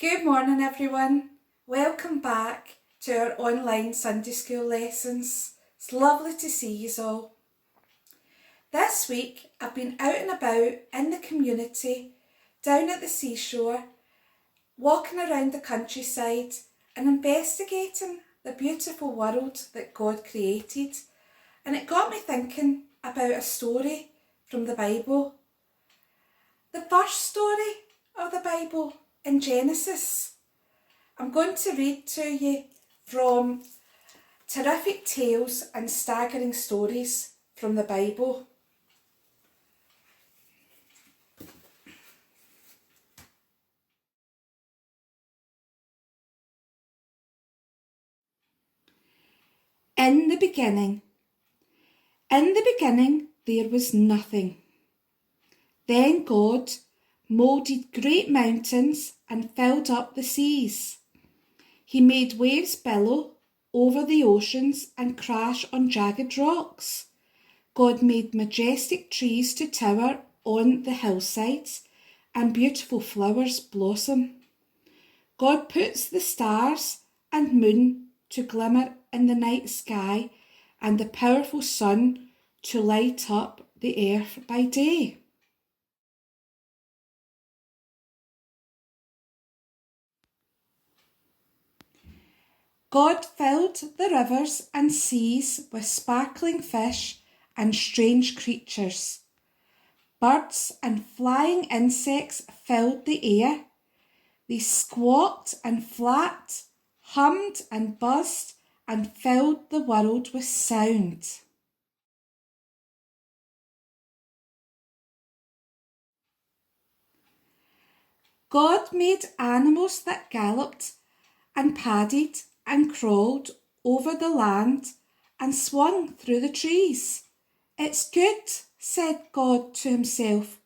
Good morning everyone. Welcome back to our online Sunday school lessons. It's lovely to see you all. This week I've been out and about in the community, down at the seashore, walking around the countryside and investigating the beautiful world that God created. And it got me thinking about a story from the Bible. The first story of the Bible in Genesis. I'm going to read to you from Terrific Tales and Staggering Stories from the Bible. In the beginning. In the beginning there was nothing. Then God moulded great mountains and filled up the seas. He made waves billow over the oceans and crash on jagged rocks. God made majestic trees to tower on the hillsides and beautiful flowers blossom. God puts the stars and moon to glimmer in the night sky and the powerful sun to light up the earth by day. God filled the rivers and seas with sparkling fish and strange creatures. Birds and flying insects filled the air. They squawked and flapped, hummed and buzzed, and filled the world with sound. God made animals that galloped and padded and crawled over the land and swung through the trees. It's good, said God to himself.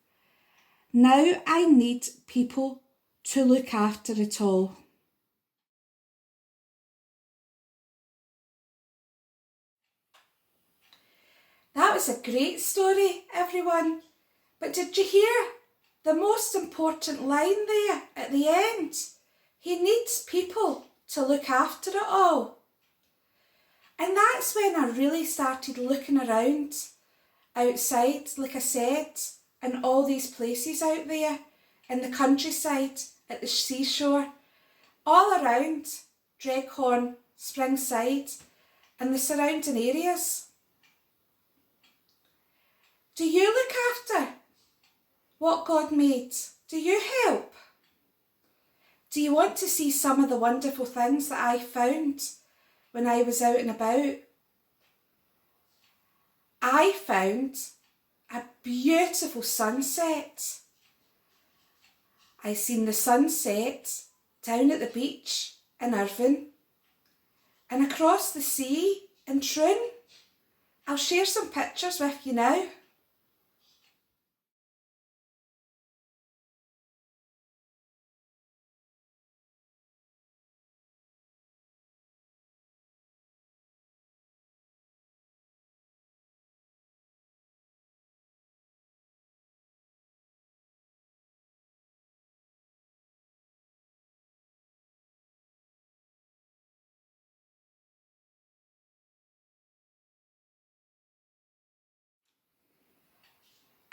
Now I need people to look after it all. That was a great story, everyone. But did you hear the most important line there at the end? He needs people to look after it all. And that's when I really started looking around outside, like I said, and all these places out there in the countryside, at the seashore, all around Dreghorn, Springside and the surrounding areas. Do you look after what God made? Do you help? Do you want to see some of the wonderful things that I found when I was out and about? I found a beautiful sunset. I seen the sunset down at the beach in Irvine and across the sea in Troon. I'll share some pictures with you now.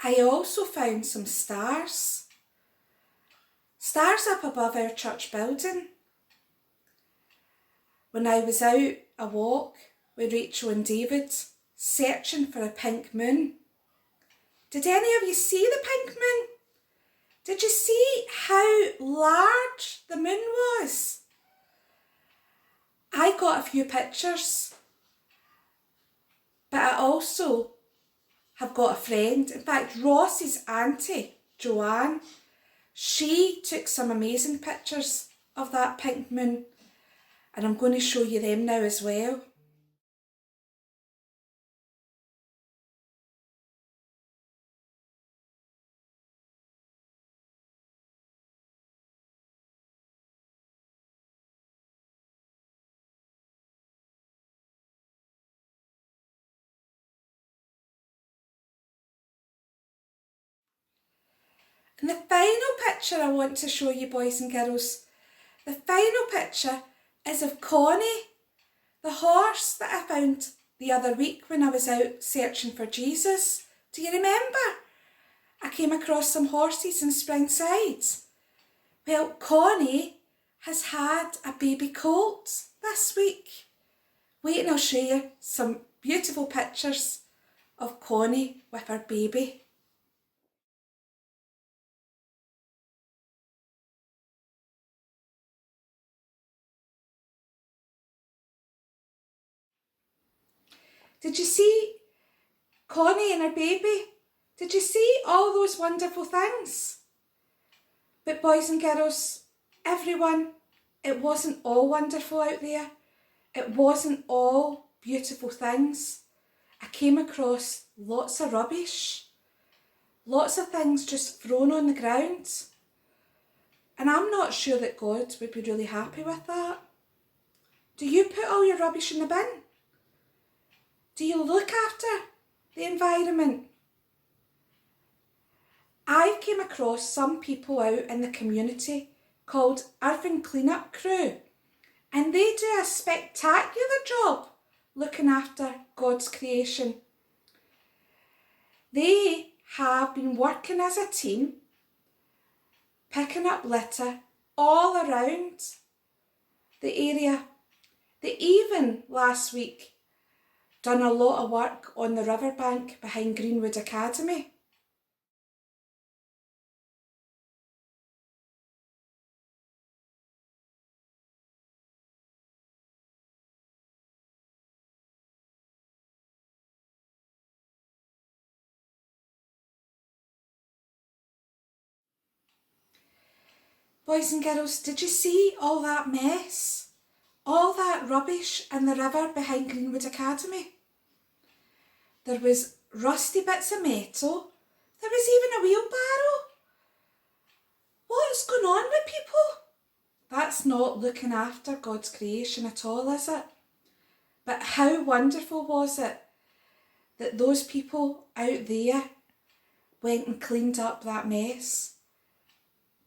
I also found some stars. Stars up above our church building. When I was out a walk with Rachel and David, searching for a pink moon. Did any of you see the pink moon? Did you see how large the moon was? I got a few pictures, but I also have got a friend. In fact, Ross's auntie, Joanne, she took some amazing pictures of that pink moon, and I'm going to show you them now as well. And the final picture I want to show you, boys and girls, The final picture is of Connie, the horse that I found the other week when I was out searching for Jesus. Do you remember? I came across some horses in Springside. Well, Connie has had a baby colt this week. Wait and I'll show you some beautiful pictures of Connie with her baby. Did you see Connie and her baby? Did you see all those wonderful things? But boys and girls, everyone, it wasn't all wonderful out there. It wasn't all beautiful things. I came across lots of rubbish. Lots of things just thrown on the ground. And I'm not sure that God would be really happy with that. Do you put all your rubbish in the bin? Do you look after the environment? I came across some people out in the community called Irvine Cleanup Crew, and they do a spectacular job looking after God's creation. They have been working as a team, picking up litter all around the area. They even last week done a lot of work on the riverbank behind Greenwood Academy. Boys and girls, did you see all that mess? All that rubbish in the river behind Greenwood Academy? There was rusty bits of metal. There was even a wheelbarrow. What's going on with people? That's not looking after God's creation at all, is it? But how wonderful was it that those people out there went and cleaned up that mess?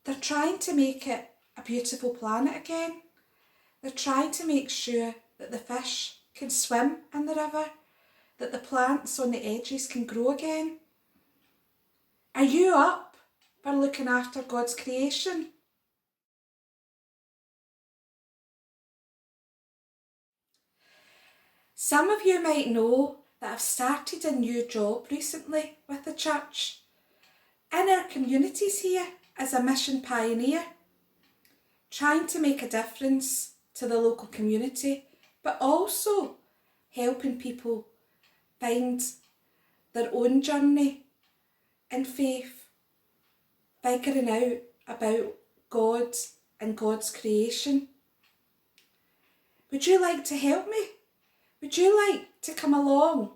They're trying to make it a beautiful planet again. They're trying to make sure that the fish can swim in the river, that the plants on the edges can grow again. Are you up for looking after God's creation? Some of you might know that I've started a new job recently with the church in our communities here as a mission pioneer, trying to make a difference to the local community, but also helping people find their own journey in faith, figuring out about God and God's creation. Would you like to help me? Would you like to come along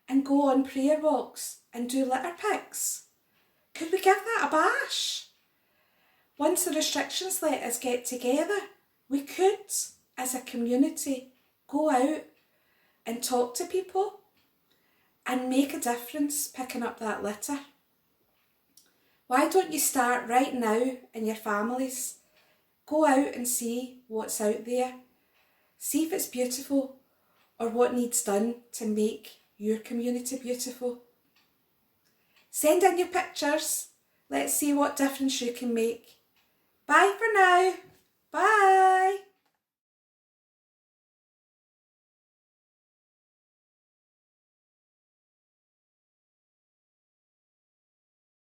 and go on prayer walks and do litter picks? Could we give that a bash? Once the restrictions let us get together, we could, as a community, go out and talk to people and make a difference picking up that litter. Why don't you start right now in your families? Go out and see what's out there. See if it's beautiful or what needs done to make your community beautiful. Send in your pictures. Let's see what difference you can make. Bye for now. Bye.